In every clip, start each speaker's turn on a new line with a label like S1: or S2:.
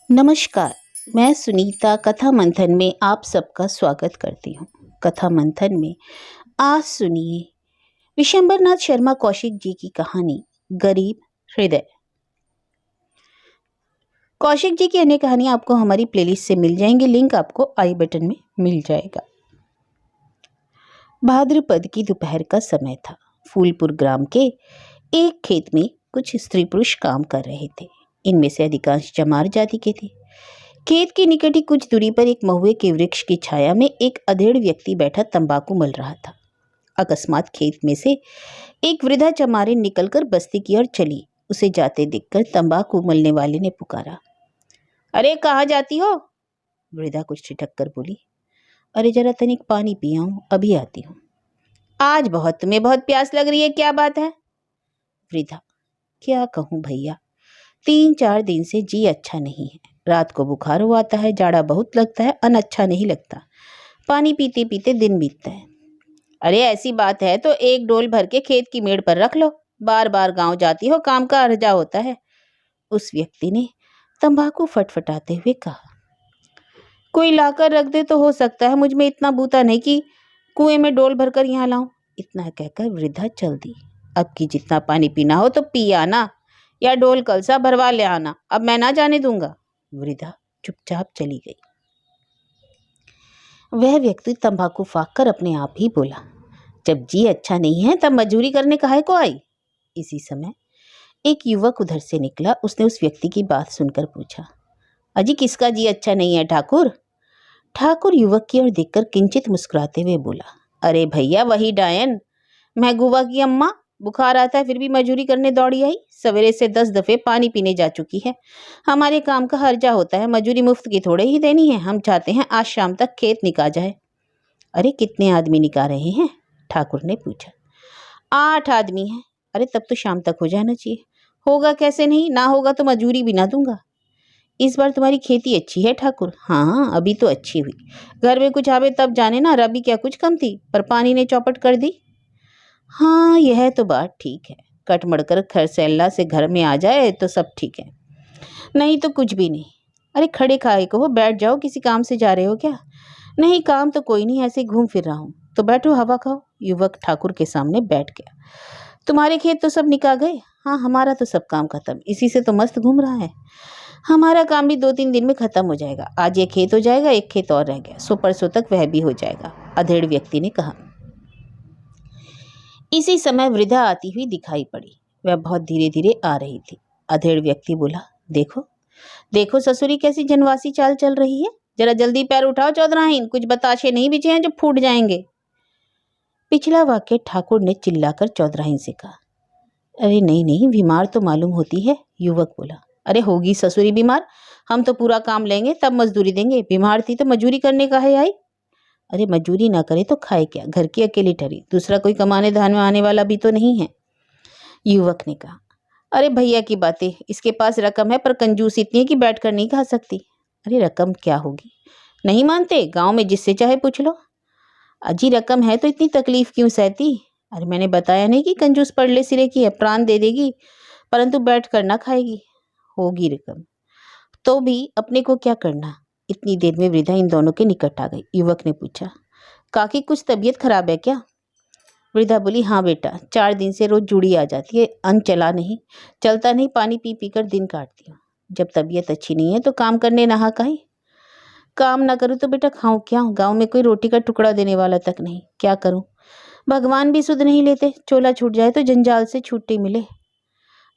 S1: नमस्कार। मैं सुनीता कथा मंथन में आप सबका स्वागत करती हूँ। कथा मंथन में आज सुनिए विशंबरनाथ शर्मा कौशिक जी की कहानी गरीब हृदय। कौशिक जी की अन्य कहानियां आपको हमारी प्लेलिस्ट से मिल जाएंगी, लिंक आपको आई बटन में मिल जाएगा। भाद्रपद की दोपहर का समय था। फूलपुर ग्राम के एक खेत में कुछ स्त्री पुरुष काम कर रहे थे। इनमें से अधिकांश चमार जाति के थे। खेत के निकट ही कुछ दूरी पर एक महुए के वृक्ष की छाया में एक अधेड़ व्यक्ति बैठा तंबाकू मल रहा था। अकस्मात खेत में से एक वृद्धा चमारिन निकलकर बस्ती की ओर चली। उसे जाते देखकर तंबाकू मलने वाले ने पुकारा, अरे कहाँ जाती हो? वृद्धा कुछ ठिठक कर बोली, अरे जरा तनिक पानी पियाऊं, अभी आती हूँ। आज तुम्हें बहुत प्यास लग रही है, क्या बात है? वृद्धा, क्या कहूँ भैया, 3-4 दिन से जी अच्छा नहीं है। रात को बुखार हो आता है, जाड़ा बहुत लगता है, अन अच्छा नहीं लगता। पानी पीते पीते दिन बीतता है। अरे ऐसी बात है तो एक डोल भर के खेत की मेड़ पर रख लो, बार बार गांव जाती हो, काम का अर्जा होता है। उस व्यक्ति ने तंबाकू फटफटाते हुए कहा, कोई लाकर रख दे तो हो सकता है, मुझ में इतना बूता नहीं कि कुएं में डोल भरकर यहाँ लाऊं। इतना कहकर वृद्धा चल दी। अब की जितना पानी पीना हो तो पी आना, या डोल कलसा भरवा ले आना, अब मैं ना जाने दूंगा। वृद्धा चुपचाप चली गई। वह व्यक्ति तंबाकू फाँक कर अपने आप ही बोला, जब जी अच्छा नहीं है तब मजूरी करने काहे को आई? इसी समय एक युवक उधर से निकला। उसने उस व्यक्ति की बात सुनकर पूछा, अजी किसका जी अच्छा नहीं है ठाकुर? ठाकुर युवक की ओर देखकर किंचित मुस्कुराते हुए बोला, अरे भैया वही डायन, महबूबा की अम्मा। बुखार आता है फिर भी मजूरी करने दौड़ी आई। सवेरे से 10 दफे पानी पीने जा चुकी है। हमारे काम का हर्जा होता है, मजूरी मुफ्त की थोड़े ही देनी है। हम चाहते हैं आज शाम तक खेत निका जाए। अरे कितने आदमी निका रहे हैं? ठाकुर ने पूछा। 8 आदमी हैं। अरे तब तो शाम तक हो जाना चाहिए। होगा कैसे नहीं, ना होगा तो मजूरी भी ना दूंगा। इस बार तुम्हारी खेती अच्छी है ठाकुर। हाँ अभी तो अच्छी हुई, घर में कुछ आवे तब जाने ना, रबी क्या कुछ कम थी, पर पानी ने चौपट कर दी। हाँ यह तो बात ठीक है, कट मड़कर खरसेल्ला से घर में आ जाए तो सब ठीक है, नहीं तो कुछ भी नहीं। अरे खड़े खाए को हो, बैठ जाओ, किसी काम से जा रहे हो क्या? नहीं काम तो कोई नहीं, ऐसे घूम फिर रहा हूँ। तो बैठो हवा खाओ। युवक ठाकुर के सामने बैठ गया। तुम्हारे खेत तो सब निका गए? हाँ हमारा तो सब काम खत्म, इसी से तो मस्त घूम रहा है। हमारा काम भी 2-3 दिन में खत्म हो जाएगा। आज ये खेत हो जाएगा, एक खेत और रह गया, सो परसों तक वह भी हो जाएगा, अधेड़ व्यक्ति ने कहा। इसी समय वृद्धा आती हुई दिखाई पड़ी। वह बहुत धीरे धीरे आ रही थी। अधेड़ व्यक्ति बोला, देखो देखो ससुरी कैसी जनवासी चाल चल रही है। जरा जल्दी पैर उठाओ चौधराइन, कुछ बताशे नहीं बिछे हैं जो फूट जाएंगे। पिछला वाक्य ठाकुर ने चिल्लाकर चौधराइन से कहा। अरे नहीं नहीं, बीमार तो मालूम होती है। युवक बोला, अरे होगी ससुरी बीमार, हम तो पूरा काम लेंगे तब मजदूरी देंगे। बीमार थी तो मजूरी करने काहे आई? अरे मजूरी ना करे तो खाए क्या, घर की अकेली ठहरी, दूसरा कोई कमाने धान में आने वाला भी तो नहीं है। युवक ने कहा, अरे भैया की बातें, इसके पास रकम है पर कंजूस इतनी है कि बैठ कर नहीं खा सकती। अरे रकम क्या होगी, नहीं मानते? गांव में जिससे चाहे पूछ लो। अजी रकम है तो इतनी तकलीफ क्यों सहती? अरे मैंने बताया नहीं कि कंजूस पड़ले सिरे की है, प्राण दे देगी परंतु बैठ कर ना खाएगी। होगी रकम तो भी अपने को क्या करना। इतनी देर में वृद्धा इन दोनों के निकट आ गई। युवक ने पूछा, काकी कुछ तबीयत खराब है क्या? वृद्धा बोली, हाँ बेटा, 4 दिन से रोज जुड़ी आ जाती है, अन्न चलता नहीं, पानी पी पी कर दिन काटती हूँ। जब तबीयत अच्छी नहीं है तो काम करने नहा काहे? काम ना करूँ तो बेटा खाऊं क्या? गांव में कोई रोटी का टुकड़ा देने वाला तक नहीं, क्या करूं? भगवान भी सुध नहीं लेते, चोला छूट जाए तो जंजाल से छुट्टी मिले।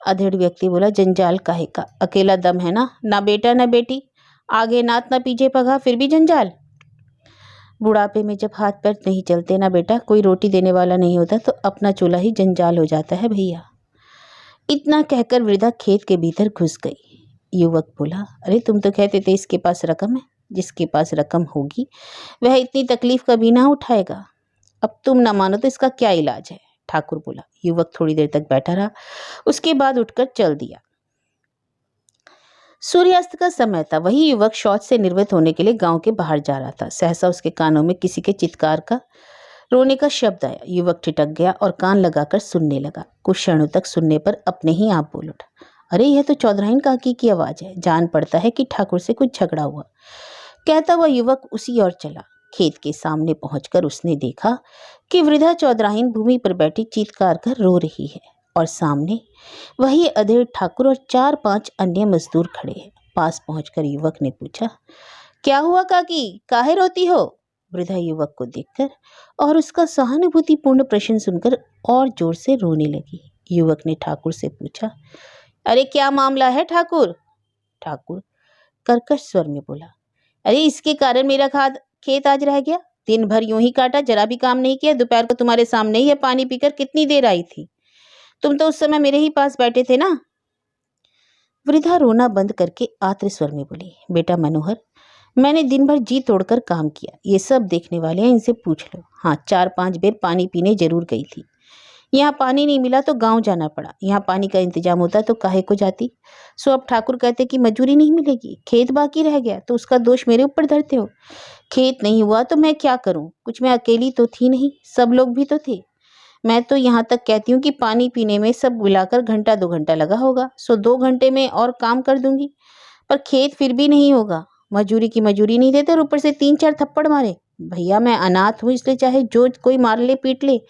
S1: अधेड़ व्यक्ति बोला, जंजाल काहे का, अकेला दम है ना बेटा ना बेटी, आगे नात ना पीछे पगा, फिर भी जंजाल। बुढ़ापे में जब हाथ पैर नहीं चलते ना बेटा, कोई रोटी देने वाला नहीं होता तो अपना चूल्हा ही जंजाल हो जाता है भैया। इतना कहकर वृद्धा खेत के भीतर घुस गई। युवक बोला, अरे तुम तो कहते थे इसके पास रकम है। जिसके पास रकम होगी वह इतनी तकलीफ कभी ना उठाएगा। अब तुम ना मानो तो इसका क्या इलाज है? ठाकुर बोला। युवक थोड़ी देर तक बैठा रहा, उसके बाद उठकर चल दिया। सूर्यास्त का समय था। वही युवक शौच से निर्वृत्त होने के लिए गांव के बाहर जा रहा था। सहसा उसके कानों में किसी के चित्कार का, रोने का शब्द आया। युवक ठिठक गया और कान लगाकर सुनने लगा। कुछ क्षणों तक सुनने पर अपने ही आप बोल उठा, अरे यह तो चौधराइन काकी की आवाज़ है। जान पड़ता है कि ठाकुर से कुछ झगड़ा हुआ। कहता हुआ युवक उसी ओर चला। खेत के सामने पहुंचकर उसने देखा कि वृद्धा चौधराइन भूमि पर बैठी चीत्कार कर रो रही है और सामने वही अधेड़ ठाकुर और 4-5 अन्य मजदूर खड़े हैं। पास पहुंचकर युवक ने पूछा, क्या हुआ काकी, काहे रोती हो? वृद्धा युवक को देखकर और उसका सहानुभूतिपूर्ण प्रश्न सुनकर और जोर से रोने लगी। युवक ने ठाकुर से पूछा, अरे क्या मामला है ठाकुर? ठाकुर कर्कश स्वर में बोला, अरे इसके कारण मेरा खेत आज रह गया। दिन भर यूं ही काटा, जरा भी काम नहीं किया। दोपहर को तुम्हारे सामने ही पानी पीकर कितनी देर आई थी। तुम तो उस समय मेरे ही पास बैठे थे ना। वृद्धा रोना बंद करके आत्र स्वर में बोली, बेटा मनोहर, मैंने दिन भर जी तोड़कर काम किया। ये सब देखने वाले हैं, इनसे पूछ लो। हाँ, 4-5 बेर पानी पीने जरूर गई थी। यहाँ पानी नहीं मिला तो गांव जाना पड़ा। यहाँ पानी का इंतजाम होता तो काहे को जाती। सो अब ठाकुर कहते कि मजूरी नहीं मिलेगी, खेत बाकी रह गया तो उसका दोष मेरे ऊपर धरते हो। खेत नहीं हुआ तो मैं क्या करूं? कुछ मैं अकेली तो थी नहीं, सब लोग भी तो थे। मैं तो यहाँ तक कहती हूँ कि पानी पीने में सब मिलाकर 1-2 घंटा लगा होगा। सो 2 घंटे में और काम कर दूंगी, पर खेत फिर भी नहीं होगा। मजूरी की मजूरी नहीं देते और ऊपर से 3-4 थप्पड़ मारे। भैया मैं अनाथ हूँ, इसलिए चाहे जो कोई मार ले पीट ले।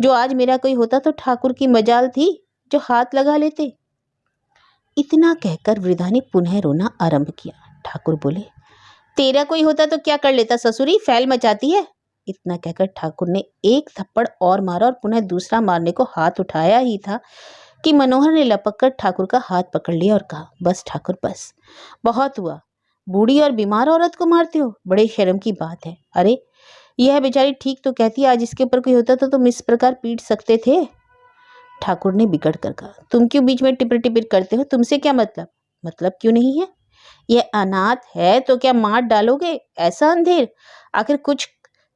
S1: जो आज मेरा कोई होता तो ठाकुर की मजाल थी जो हाथ लगा लेते। इतना कहकर वृद्धा ने पुनः रोना आरंभ किया। ठाकुर बोले, तेरा कोई होता तो क्या कर लेता ससुरी, फैल मचाती है। इतना कहकर ठाकुर ने एक थप्पड़ और मारा और पुनः दूसरा मारने को हाथ उठाया ही था कि मनोहर ने लपक कर ठाकुर का हाथ पकड़ लिया और कहा, बस ठाकुर बस, बहुत हुआ। बूढ़ी और बीमार औरत को मारते हो, बड़े शर्म की बात है। अरे यह बेचारी ठीक तो कहती है, आज इसके ऊपर कोई होता तो तुम इस प्रकार पीट सकते थे। ठाकुर ने बिगड़ कर कहा, तुम क्यों बीच में टिपिर टिपिर करते हो? तुमसे क्या मतलब? मतलब क्यों नहीं है? यह अनाथ है तो क्या मार डालोगे? ऐसा अंधेर, आखिर कुछ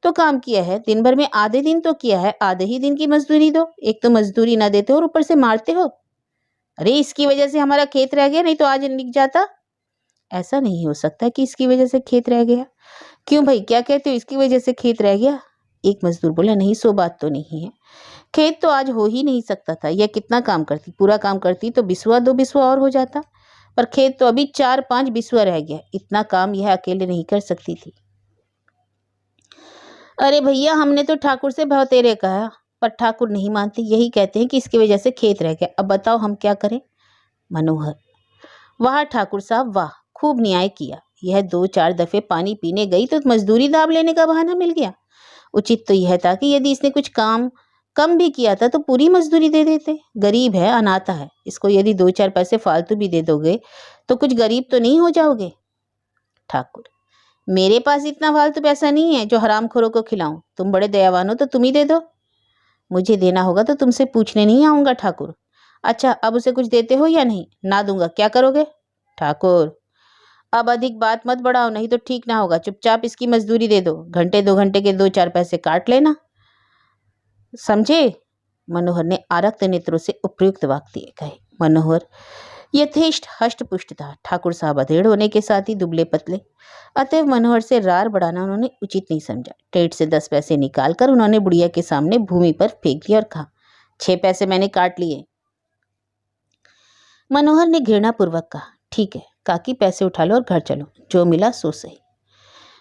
S1: तो काम किया है। दिन भर में आधे दिन तो किया है, आधे ही दिन की मजदूरी दो। एक तो मजदूरी ना देते हो और ऊपर से मारते हो। अरे इसकी वजह से हमारा खेत रह गया, नहीं तो आज निक जाता। ऐसा नहीं हो सकता कि इसकी वजह से खेत रह गया। क्यों भाई, क्या कहते हो, इसकी वजह से खेत रह गया? एक मजदूर बोला, नहीं सो बात तो नहीं है। खेत तो आज हो ही नहीं सकता था। यह कितना काम करती, पूरा काम करती तो बिस्वा 2 बिस्वा और हो जाता, पर खेत तो अभी 4-5 बिस्वा रह गया। इतना काम यह अकेले नहीं कर सकती थी। अरे भैया हमने तो ठाकुर से बहुतेरे कहा, पर ठाकुर नहीं मानते। यही कहते हैं कि इसकी वजह से खेत रह गया। अब बताओ हम क्या करें? मनोहर, वाह ठाकुर साहब वाह, खूब न्याय किया। यह 2-4 दफे पानी पीने गई तो मजदूरी दाब लेने का बहाना मिल गया। उचित तो यह था कि यदि इसने कुछ काम कम भी किया था तो पूरी मजदूरी दे देते। गरीब है, अनाथा है, इसको यदि 2-4 पैसे फालतू भी दे दोगे तो कुछ गरीब तो नहीं हो जाओगे। ठाकुर, मेरे पास इतना फालतू पैसा नहीं है जो हरामखोरों को खिलाऊं। तुम बड़े दयावान हो तो तुम ही दे दो। मुझे देना होगा तो तुमसे पूछने नहीं आऊंगा ठाकुर। अच्छा अब उसे कुछ देते हो या नहीं? ना दूंगा, क्या करोगे? ठाकुर, अब अधिक बात मत बढ़ाओ, नहीं तो ठीक ना होगा। चुपचाप इसकी मजदूरी दे दो। 2 घंटे के 2-4 पैसे काट लेना, समझे? मनोहर ने आरक्त नेत्रों से उपयुक्त वाक्य कहे। मनोहर यथेष्ट हष्टपुष्ट था। ठाकुर साहब अधेड़ होने के साथ ही दुबले पतले, अतएव मनोहर से रार बढ़ाना उन्होंने उचित नहीं समझा। टेट से 10 पैसे निकालकर उन्होंने बुढ़िया के सामने भूमि पर फेंक दिया और कहा, 6 पैसे मैंने काट लिए। मनोहर ने घृणापूर्वक कहा, ठीक है काकी, पैसे उठा लो और घर चलो, जो मिला सो सही।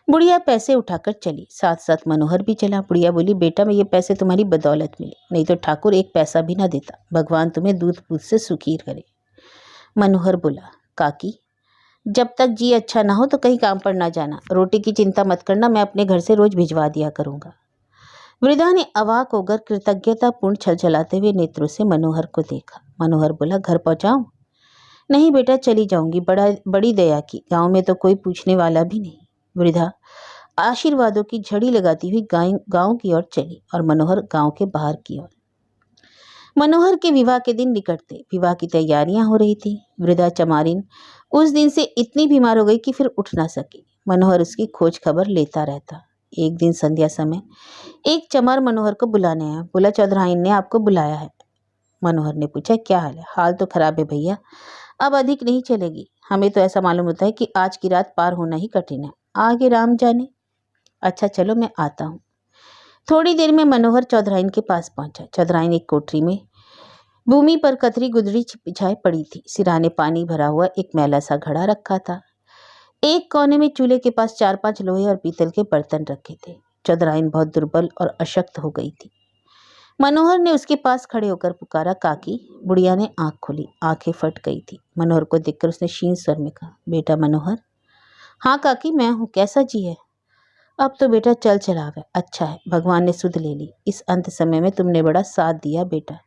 S1: बुढ़िया पैसे उठाकर चली, साथ साथ मनोहर भी चला। बुढ़िया बोली, बेटा मैं ये पैसे तुम्हारी बदौलत मिले, नहीं तो ठाकुर एक पैसा भी ना देता। भगवान तुम्हें दूध पूत से सुखी करे। मनोहर बोला, काकी जब तक जी अच्छा ना हो तो कहीं काम पर ना जाना। रोटी की चिंता मत करना, मैं अपने घर से रोज भिजवा दिया करूंगा। वृद्धा ने अवाक होकर कृतज्ञतापूर्ण छलछलाते हुए नेत्रों से मनोहर को देखा। मनोहर बोला, घर पहुंचाऊं? नहीं बेटा चली जाऊंगी, बड़ी दया की, गांव में तो कोई पूछने वाला भी नहीं। वृद्धा आशीर्वादों की झड़ी लगाती हुई गांव की ओर चली और मनोहर गांव के बाहर की ओर। मनोहर के विवाह के दिन निकट थे। विवाह की तैयारियां हो रही थी। वृद्धा चमारिन उस दिन से इतनी बीमार हो गई कि फिर उठ ना सकी। मनोहर उसकी खोज खबर लेता रहता। एक दिन संध्या समय एक चमार मनोहर को बुलाने आया। बोला, चौधराइन ने आपको बुलाया है। मनोहर ने पूछा, क्या हाल है? हाल तो खराब है भैया, अब अधिक नहीं चलेगी। हमें तो ऐसा मालूम होता है कि आज की रात पार होना ही कठिन है, आगे राम जाने। अच्छा चलो मैं आता हूँ। थोड़ी देर में मनोहर चौधराइन के पास पहुंचा। चौधराइन एक कोठरी में भूमि पर कतरी गुदड़ी बिछाई पड़ी थी। सिराने पानी भरा हुआ एक मैला सा घड़ा रखा था। एक कोने में चूल्हे के पास 4-5 लोहे और पीतल के बर्तन रखे थे। चौधराइन बहुत दुर्बल और अशक्त हो गई थी। मनोहर ने उसके पास खड़े होकर पुकारा, काकी। बुढ़िया ने आंख खोली, आंखें फट गई थी। मनोहर को देखकर उसने क्षीण स्वर में कहा, बेटा मनोहर। हाँ काकी, मैं हूँ। कैसा जी है? अब तो बेटा चल चलावे। अच्छा है, भगवान ने सुध ले ली। इस अंत समय में तुमने बड़ा साथ दिया बेटा,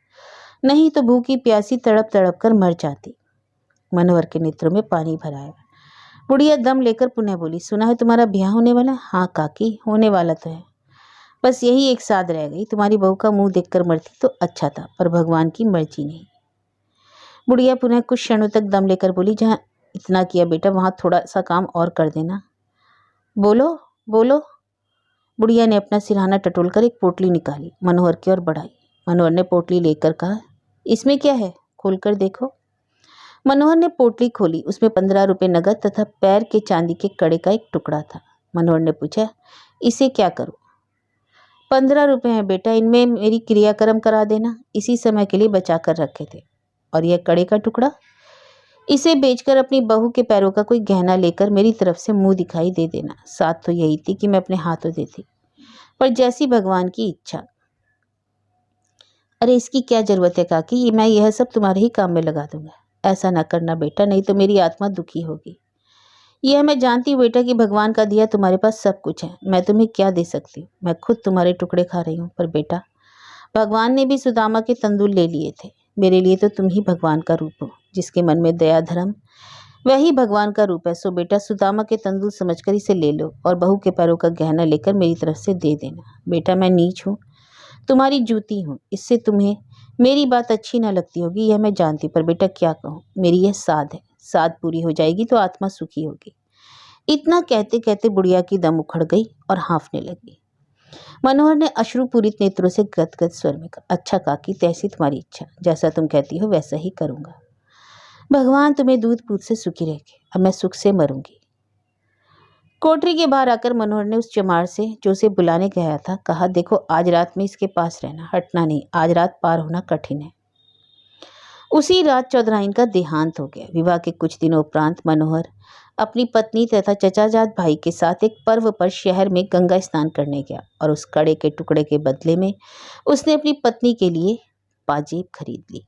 S1: नहीं तो भूखी प्यासी तड़प तड़प कर मर जाती। मनोहर के नेत्रों में पानी भर आया। बुढ़िया दम लेकर पुनः बोली, सुना है तुम्हारा ब्याह होने वाला है? हाँ काकी, होने वाला तो है, बस यही एक साध रह गई। तुम्हारी बहू का मुंह देखकर मरती तो अच्छा था, पर भगवान की मर्जी नहीं। बुढ़िया पुनः कुछ क्षणों तक दम लेकर बोली, जहाँ इतना किया बेटा वहाँ थोड़ा सा काम और कर देना। बोलो बोलो। बुढ़िया ने अपना सिरहाना टटोलकर एक पोटली निकाली, मनोहर की ओर बढ़ाई। मनोहर ने पोटली लेकर कहा, इसमें क्या है, खोलकर देखो। मनोहर ने पोटली खोली। उसमें 15 रुपये नगद तथा पैर के चांदी के कड़े का एक टुकड़ा था। मनोहर ने पूछा, इसे क्या करूं? 15 रुपये हैं बेटा, इनमें मेरी क्रियाक्रम करा देना। इसी समय के लिए बचा कर रखे थे। और यह कड़े का टुकड़ा, इसे बेचकर अपनी बहू के पैरों का कोई गहना लेकर मेरी तरफ से मुंह दिखाई दे देना। साथ तो यही थी कि मैं अपने हाथों देती, पर जैसी भगवान की इच्छा। अरे इसकी क्या जरूरत है काकी, मैं यह सब तुम्हारे ही काम में लगा दूंगा। ऐसा ना करना बेटा, नहीं तो मेरी आत्मा दुखी होगी। यह मैं जानती हूँ बेटा कि भगवान का दिया तुम्हारे पास सब कुछ है, मैं तुम्हें क्या दे सकती हूँ? मैं खुद तुम्हारे टुकड़े खा रही हूँ। पर बेटा, भगवान ने भी सुदामा के तंदूल ले लिए थे। मेरे लिए तो तुम ही भगवान का रूप हो। जिसके मन में दया धर्म, वही भगवान का रूप है। सो बेटा, सुदामा के तंदूल समझकर इसे ले लो और बहू के पैरों का गहना लेकर मेरी तरफ से दे देना। बेटा, मैं नीच हूँ, तुम्हारी जूती हूँ, इससे तुम्हें मेरी बात अच्छी ना लगती होगी, यह मैं जानती, पर बेटा क्या कहूँ, मेरी यह साध है। साध पूरी हो जाएगी तो आत्मा सुखी होगी। इतना कहते कहते बुढ़िया की दम उखड़ गई और हाँफने लगी। मनोहर ने अश्रुपूरित नेत्रों से गदगद स्वर में कहा, अच्छा काकी, तैसी तुम्हारी इच्छा, जैसा तुम कहती हो वैसा ही करूँगा। भगवान तुम्हें दूध पूत से सुखी रखे। अब मैं सुख से मरूंगी। कोठरी के बाहर आकर मनोहर ने उस चमार से, जो उसे बुलाने गया था, कहा, देखो आज रात में इसके पास रहना, हटना नहीं। आज रात पार होना कठिन है। उसी रात चौधराइन का देहांत हो गया। विवाह के कुछ दिनों उपरांत मनोहर अपनी पत्नी तथा चचाजाद भाई के साथ एक पर्व पर शहर में गंगा स्नान करने गया और उस कड़े के टुकड़े के बदले में उसने अपनी पत्नी के लिए पाजेब खरीद ली।